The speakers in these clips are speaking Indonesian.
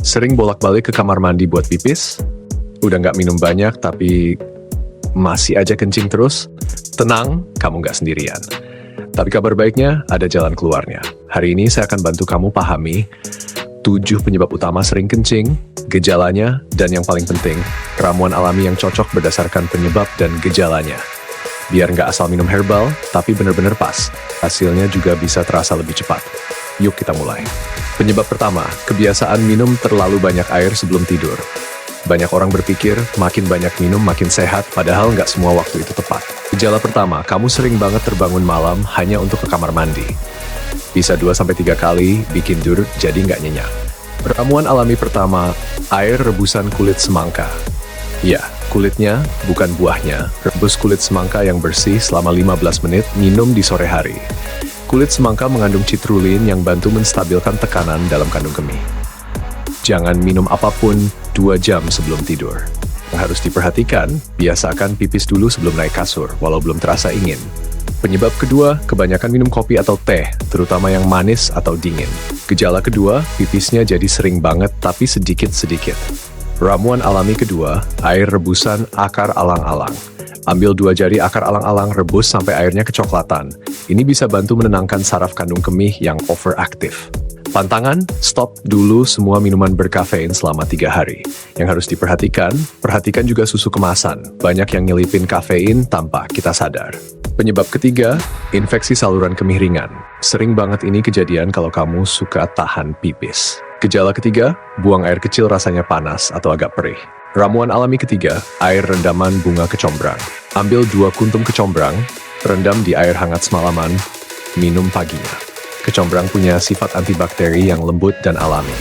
Sering bolak-balik ke kamar mandi buat pipis? Udah nggak minum banyak tapi masih aja kencing terus? Tenang, kamu nggak sendirian. Tapi kabar baiknya, ada jalan keluarnya. Hari ini saya akan bantu kamu pahami 7 penyebab utama sering kencing, gejalanya, dan yang paling penting, ramuan alami yang cocok berdasarkan penyebab dan gejalanya. Biar nggak asal minum herbal, tapi bener-bener pas. Hasilnya juga bisa terasa lebih cepat. Yuk kita mulai. Penyebab pertama, kebiasaan minum terlalu banyak air sebelum tidur. Banyak orang berpikir, makin banyak minum makin sehat, padahal nggak semua waktu itu tepat. Gejala pertama, kamu sering banget terbangun malam hanya untuk ke kamar mandi. Bisa 2-3 kali, bikin dur, jadi nggak nyenyak. Ramuan alami pertama, air rebusan kulit semangka. Ya, kulitnya, bukan buahnya. Rebus kulit semangka yang bersih selama 15 menit, minum di sore hari. Kulit semangka mengandung citrulin yang bantu menstabilkan tekanan dalam kandung kemih. Jangan minum apapun 2 jam sebelum tidur. Yang harus diperhatikan, biasakan pipis dulu sebelum naik kasur, walau belum terasa ingin. Penyebab kedua, kebanyakan minum kopi atau teh, terutama yang manis atau dingin. Gejala kedua, pipisnya jadi sering banget tapi sedikit-sedikit. Ramuan alami kedua, air rebusan akar alang-alang. Ambil 2 jari akar alang-alang, rebus sampai airnya kecoklatan. Ini bisa bantu menenangkan saraf kandung kemih yang overaktif. Pantangan, stop dulu semua minuman berkafein selama 3 hari. Yang harus diperhatikan, perhatikan juga susu kemasan. Banyak yang nyelipin kafein tanpa kita sadar. Penyebab ketiga, infeksi saluran kemih ringan. Sering banget ini kejadian kalau kamu suka tahan pipis. Gejala ketiga, buang air kecil rasanya panas atau agak perih. Ramuan alami ketiga, air rendaman bunga kecombrang. Ambil 2 kuntum kecombrang, rendam di air hangat semalaman, minum paginya. Kecombrang punya sifat antibakteri yang lembut dan alami.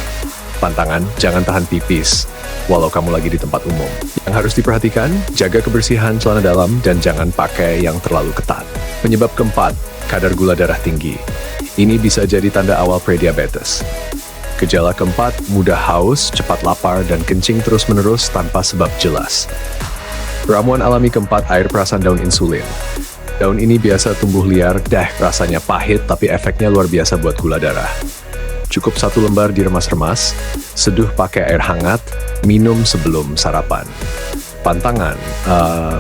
Pantangan, jangan tahan pipis, walau kamu lagi di tempat umum. Yang harus diperhatikan, jaga kebersihan celana dalam dan jangan pakai yang terlalu ketat. Penyebab keempat, kadar gula darah tinggi. Ini bisa jadi tanda awal prediabetes. Gejala keempat, mudah haus, cepat lapar, dan kencing terus-menerus tanpa sebab jelas. Ramuan alami keempat, air perasan daun insulin. Daun ini biasa tumbuh liar, rasanya pahit, tapi efeknya luar biasa buat gula darah. Cukup 1 lembar diremas-remas, seduh pakai air hangat, minum sebelum sarapan. Pantangan,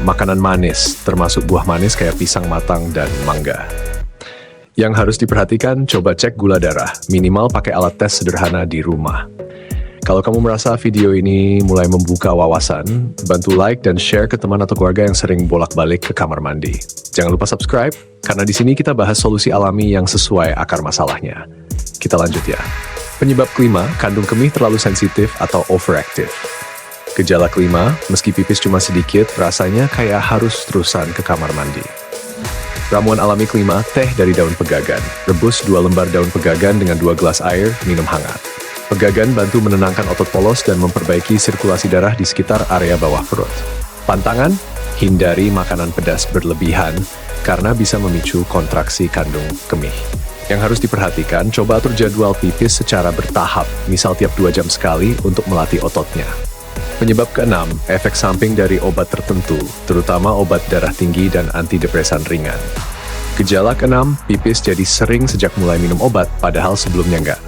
makanan manis, termasuk buah manis kayak pisang matang dan mangga. Yang harus diperhatikan, coba cek gula darah, minimal pakai alat tes sederhana di rumah. Kalau kamu merasa video ini mulai membuka wawasan, bantu like dan share ke teman atau keluarga yang sering bolak-balik ke kamar mandi. Jangan lupa subscribe, karena di sini kita bahas solusi alami yang sesuai akar masalahnya. Kita lanjut ya. Penyebab kelima, kandung kemih terlalu sensitif atau overactive. Gejala kelima, meski pipis cuma sedikit, rasanya kayak harus terusan ke kamar mandi. Ramuan alami kelima, teh dari daun pegagan. Rebus 2 lembar daun pegagan dengan 2 gelas air, minum hangat. Pegagan bantu menenangkan otot polos dan memperbaiki sirkulasi darah di sekitar area bawah perut. Pantangan, hindari makanan pedas berlebihan karena bisa memicu kontraksi kandung kemih. Yang harus diperhatikan, coba atur jadwal pipis secara bertahap, misal tiap 2 jam sekali untuk melatih ototnya. Penyebab keenam, efek samping dari obat tertentu, terutama obat darah tinggi dan antidepresan ringan. Gejala keenam, pipis jadi sering sejak mulai minum obat, padahal sebelumnya enggak.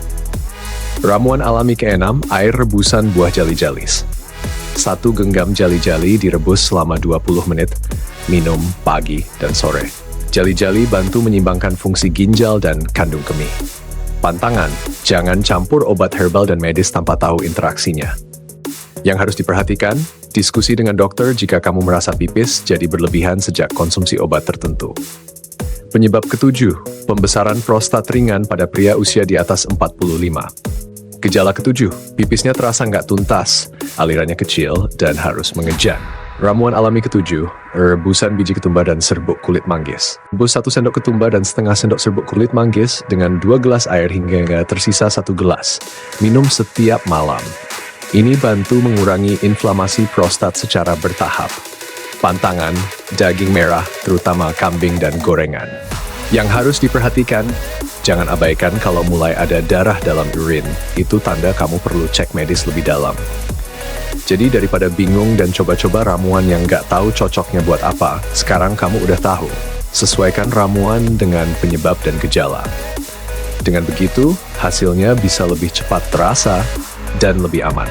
Ramuan alami keenam, air rebusan buah jali-jalis. 1 genggam jali-jali direbus selama 20 menit, minum pagi dan sore. Jali-jali bantu menyeimbangkan fungsi ginjal dan kandung kemih. Pantangan, jangan campur obat herbal dan medis tanpa tahu interaksinya. Yang harus diperhatikan, diskusi dengan dokter jika kamu merasa pipis jadi berlebihan sejak konsumsi obat tertentu. Penyebab ketujuh, pembesaran prostat ringan pada pria usia di atas 45. Gejala ketujuh, pipisnya terasa nggak tuntas, alirannya kecil, dan harus mengejan. Ramuan alami ketujuh, rebusan biji ketumbar dan serbuk kulit manggis. Rebus 1 sendok ketumbar dan setengah sendok serbuk kulit manggis dengan 2 gelas air hingga tersisa 1 gelas. Minum setiap malam. Ini bantu mengurangi inflamasi prostat secara bertahap. Pantangan, daging merah, terutama kambing dan gorengan. Yang harus diperhatikan, jangan abaikan kalau mulai ada darah dalam urin. Itu tanda kamu perlu cek medis lebih dalam. Jadi daripada bingung dan coba-coba ramuan yang nggak tahu cocoknya buat apa, sekarang kamu udah tahu. Sesuaikan ramuan dengan penyebab dan gejala. Dengan begitu, hasilnya bisa lebih cepat terasa dan lebih aman.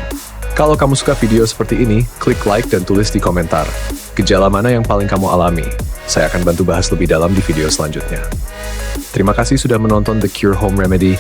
Kalau kamu suka video seperti ini, klik like dan tulis di komentar. Gejala mana yang paling kamu alami? Saya akan bantu bahas lebih dalam di video selanjutnya. Terima kasih sudah menonton The Cure Home Remedy.